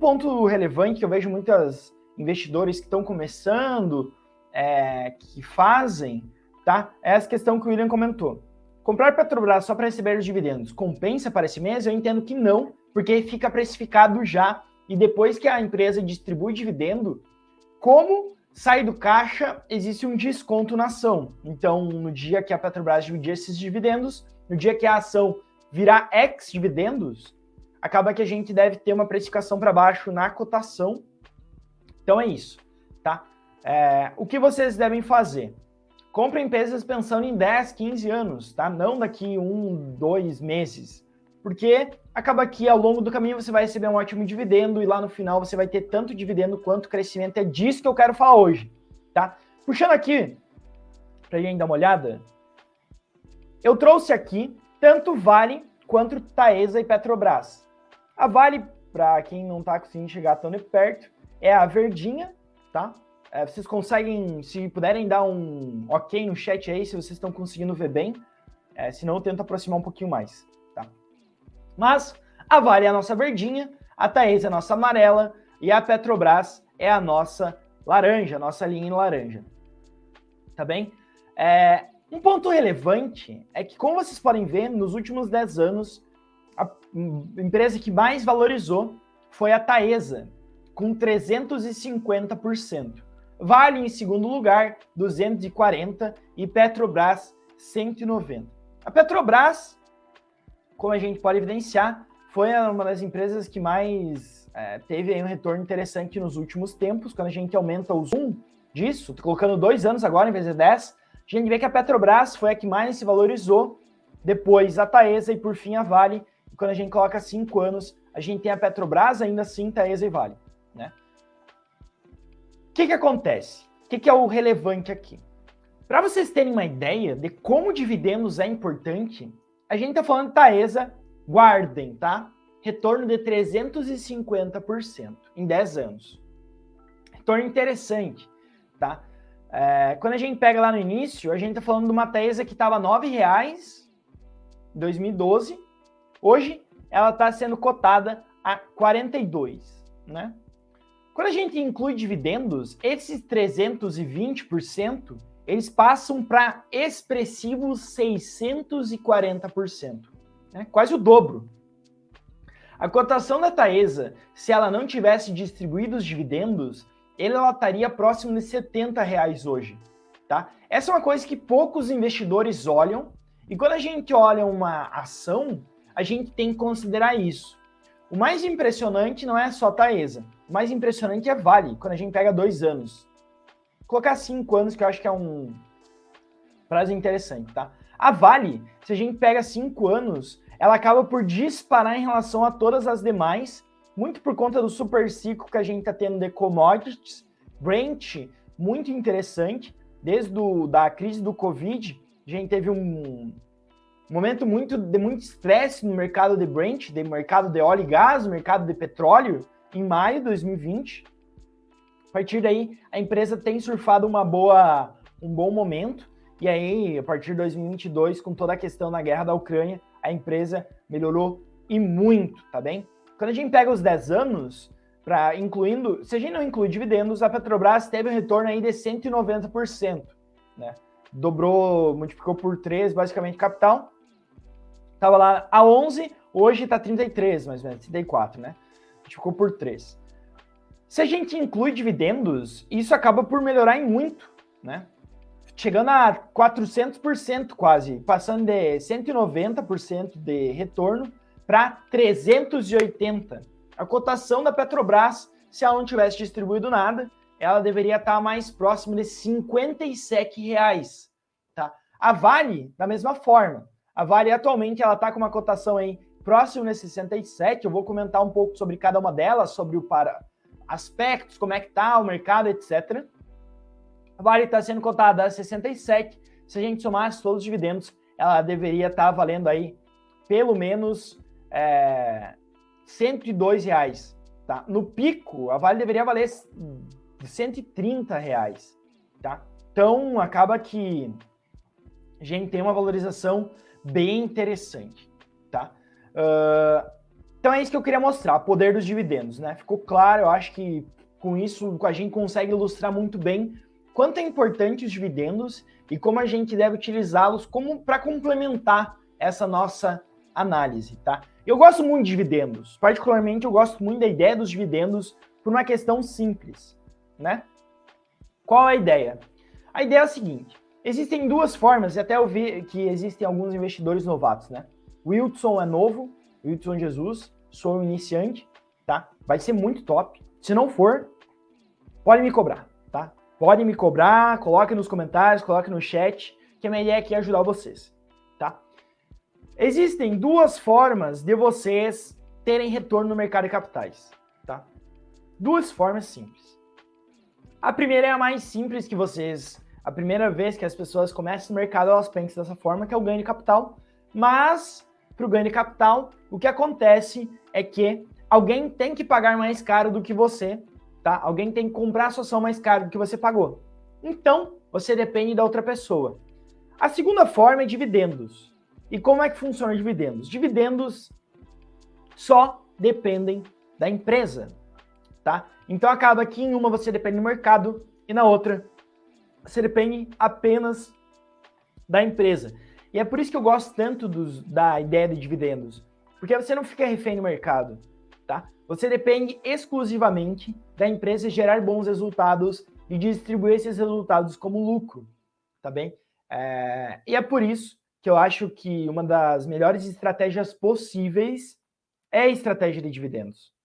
ponto relevante que eu vejo muitos investidores que estão começando, que fazem, tá? É essa questão que o William comentou. Comprar Petrobras só para receber os dividendos compensa para esse mês? Eu entendo que não, porque fica precificado já, e depois que a empresa distribui dividendo, como sai do caixa, existe um desconto na ação. Então, no dia que a Petrobras dividir esses dividendos, no dia que a ação virar ex-dividendos, acaba que a gente deve ter uma precificação para baixo na cotação. Então é isso, tá? O que vocês devem fazer? Comprem empresas pensando em 10, 15 anos, tá? Não daqui 1, 2 meses. Porque acaba que ao longo do caminho você vai receber um ótimo dividendo e lá no final você vai ter tanto dividendo quanto crescimento. É disso que eu quero falar hoje, tá? Puxando aqui, pra gente dar uma olhada, eu trouxe aqui tanto Vale quanto Taesa e Petrobras. A Vale, para quem não tá conseguindo chegar tão de perto, é a verdinha, tá? Vocês conseguem, se puderem dar um ok no chat aí, se vocês estão conseguindo ver bem. Senão eu tento aproximar um pouquinho mais, tá? Mas a Vale é a nossa verdinha, a Taesa é a nossa amarela e a Petrobras é a nossa laranja, a nossa linha laranja. Tá bem? Um ponto relevante é que, como vocês podem ver, nos últimos 10 anos, a empresa que mais valorizou foi a Taesa, com 350%. Vale em segundo lugar, 240%, e Petrobras, 190%. A Petrobras, como a gente pode evidenciar, foi uma das empresas que mais teve aí um retorno interessante nos últimos tempos. Quando a gente aumenta o zoom disso, tô colocando 2 anos agora em vez de 10, a gente vê que a Petrobras foi a que mais se valorizou, depois a Taesa e por fim a Vale. E quando a gente coloca 5 anos, a gente tem a Petrobras, ainda assim Taesa e Vale, né? O que acontece? O que é o relevante aqui? Para vocês terem uma ideia de como dividendos é importante, a gente está falando de Taesa, guardem, tá? Retorno de 350% em 10 anos. Retorno interessante, tá? Quando a gente pega lá no início, a gente está falando de uma Taesa que estava R$ 9,00 em 2012. Hoje, ela está sendo cotada a 42, né? Quando a gente inclui dividendos, esses 320%, eles passam para expressivos 640%, né? Quase o dobro. A cotação da Taesa, se ela não tivesse distribuído os dividendos, ela estaria próximo de R$ 70,00 hoje, tá? Essa é uma coisa que poucos investidores olham, e quando a gente olha uma ação, a gente tem que considerar isso. O mais impressionante não é só a Taesa, o mais impressionante é Vale, quando a gente pega 2 anos. Vou colocar 5 anos, que eu acho que é um prazo interessante, tá? A Vale, se a gente pega 5 anos, ela acaba por disparar em relação a todas as demais, muito por conta do super ciclo que a gente está tendo de commodities. Brent, muito interessante, desde da crise do Covid, a gente teve um momento de muito estresse no mercado de Brent, no mercado de óleo e gás, no mercado de petróleo, em maio de 2020. A partir daí, a empresa tem surfado um bom momento, e aí, a partir de 2022, com toda a questão da guerra da Ucrânia, a empresa melhorou e muito, tá bem? Quando a gente pega os 10 anos, se a gente não inclui dividendos, a Petrobras teve um retorno aí de 190%, né? Multiplicou por 3, basicamente, capital. Estava lá a 11, hoje está 33, mais ou menos, 34, né? Multiplicou por 3. Se a gente inclui dividendos, isso acaba por melhorar em muito, né? Chegando a 400% quase, passando de 190% de retorno para 380%. A cotação da Petrobras, se ela não tivesse distribuído nada, ela deveria estar mais próximo de R$ 57,00, tá? A Vale, da mesma forma. A Vale atualmente ela está com uma cotação aí próximo de 67. Eu vou comentar um pouco sobre cada uma delas, sobre aspectos, como é que tá o mercado, etc. A Vale está sendo cotada a 67. Se a gente somasse todos os dividendos, ela deveria estar valendo aí pelo menos R$ 102,00, tá? No pico, a Vale deveria valer R$ 130,00, tá? Então, acaba que a gente tem uma valorização bem interessante, tá? Então é isso que eu queria mostrar, o poder dos dividendos, né? Ficou claro, eu acho que com isso a gente consegue ilustrar muito bem quanto é importante os dividendos e como a gente deve utilizá-los como para complementar essa nossa análise, tá? Eu gosto muito de dividendos, particularmente eu gosto muito da ideia dos dividendos por uma questão simples, né? Qual é a ideia? A ideia é a seguinte, existem duas formas, e até eu vi que existem alguns investidores novatos, né? O Wilson é novo, Wilson Jesus, sou um iniciante, tá? Vai ser muito top. Se não for, pode me cobrar, tá? Pode me cobrar, coloque nos comentários, coloque no chat, que a minha ideia aqui é ajudar vocês, tá? Existem duas formas de vocês terem retorno no mercado de capitais, tá? Duas formas simples. A primeira é a mais simples que vocês... A primeira vez que as pessoas começam no mercado, elas pensam dessa forma, que é o ganho de capital. Mas, para o ganho de capital, o que acontece é que alguém tem que pagar mais caro do que você, tá? Alguém tem que comprar a sua ação mais caro do que você pagou. Então, você depende da outra pessoa. A segunda forma é dividendos. E como é que funciona dividendos? Dividendos só dependem da empresa, tá? Então acaba que em uma você depende do mercado e na outra você depende apenas da empresa. E é por isso que eu gosto tanto da ideia de dividendos, porque você não fica refém do mercado, tá? Você depende exclusivamente da empresa gerar bons resultados e distribuir esses resultados como lucro, tá bem? E é por isso que eu acho que uma das melhores estratégias possíveis é a estratégia de dividendos,